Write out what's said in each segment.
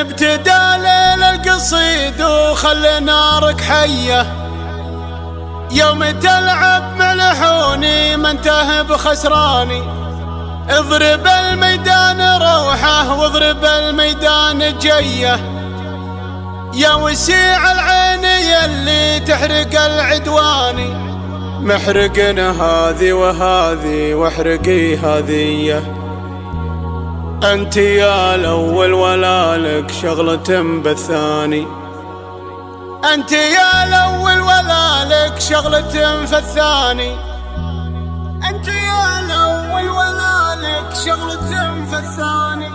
ابتدى ليل القصيد وخلي نارك حية، يوم تلعب مع لحوني ما انتهى بخسراني. اضرب الميدان روحه واضرب الميدان جيه، يا وسيع العين يلي تحرق العدواني. محرقنا هذي وهذي واحرقي هذيه، انت يا الاول ولا لك شغلة بالثاني. انت يا الاول ولا لك شغلة في الثاني. انت يا الاول ولا لك شغلة في الثاني.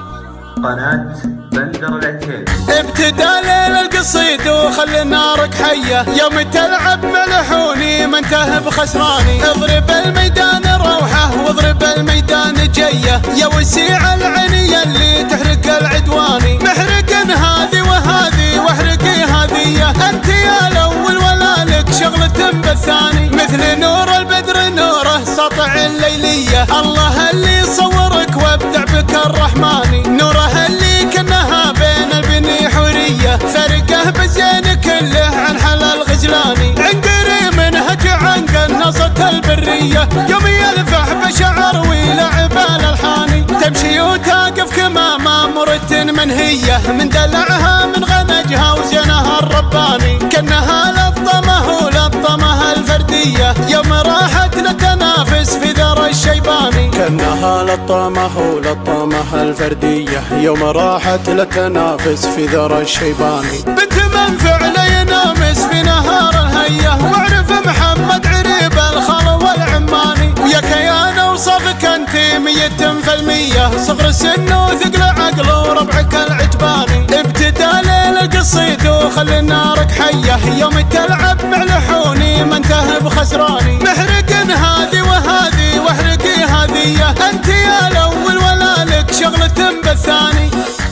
قناة بندر العتيبي. ابتدى ليل القصيد وخلي نارك حية، يوم تلعب مع لحوني ما انتهى بخسراني. اضرب الميدان روحه واضرب الميدان جيه، يا وسيع العين يلي تحرق العدواني. محرقن هذي وهذي واحرقي هذيه، انت يا الاول ولا لك شغلة بالثاني. مثل نور البدر نوره سطع الليلية، الله اللي صورك وابدع بك الرحماني. نوره اللي كانها بين البني حورية، فرقه بزين كله عن حلال غزلاني. عنقري منهج عن قناصة البرية، يوم يلفح بشعر ويلعب الالحاني. تمشي وتقف كما مامورة منهية، من دلعها من غنجها وزينها الرباني. كانها لطمه ولطمها الفردية، يوم راحت نتنافس في ذرى الشيباني. كانها لطمه ولطمها الفردية، يوم راحت لتنافس في ذرى الشيباني. بنت من فعل ينامس في نهار الهية، واعرف محمد عريب الخال والعماني. ويا كيان اوصافك انت 100%، صغر سن وثقل عقل وربعك العتباني. ابتدى ليل القصيد وخلي نارك حية، يوم تلعب مع لحوني ما انتهى بخسراني. محرقن هذي وهذي واحرقي هذيه، انت يا الاول ولا لك شغلة بالثاني.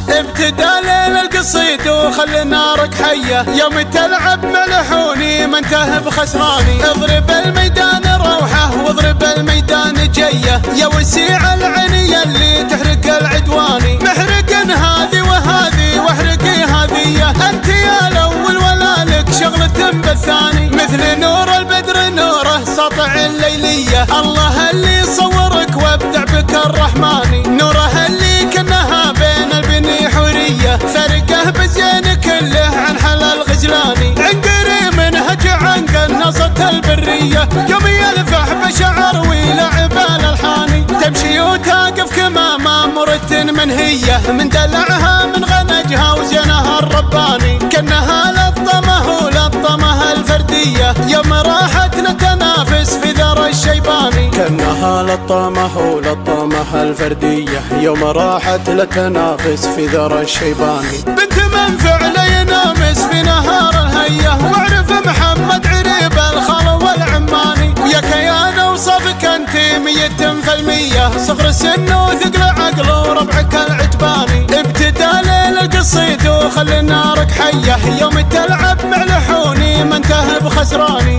ابتدى ليل القصيد وخلي نارك حية، يوم تلعب مع لحوني ما انتهى بخسراني. اضرب الميدان روحه واضرب الميدان جيه، يا وسيع العين يلي تحرق العدواني. محرقن هذي وهذي واحرقي هذيه، انت يا الاول ولا لك شغلة بالثاني. مثل نور البدر نوره سطع الليلية، الله اللي صورك وابدع بك الرحماني. نوره اللي كانها بين البني حورية، فرقه بزين كله عن حلال غزلاني. عنقري منهج عن قناصة البرية، يوم يلفح بشعر ويلعب الالحاني. تمشي وتقف كما مامورة منهية، من دلعها من غنجها وزينها الرباني. كانها لطمه ولطمها الفردية، يوم راحت نتنافس في ذرى الشيباني. كانها لطمه ولطمها الفردية، يوم راحت لتنافس في ذرى الشيباني. بنت من فعل ينامس في نهار الهية، واعرف محمد عريب الخال والعماني. ويا كيان اوصافك انت 100%، صغر سن وثقل عقل وربعك العتباني. ابتدى ليل القصيد وخلي نارك حية، يوم تلعب مع لحوني ما انتهى بخسراني.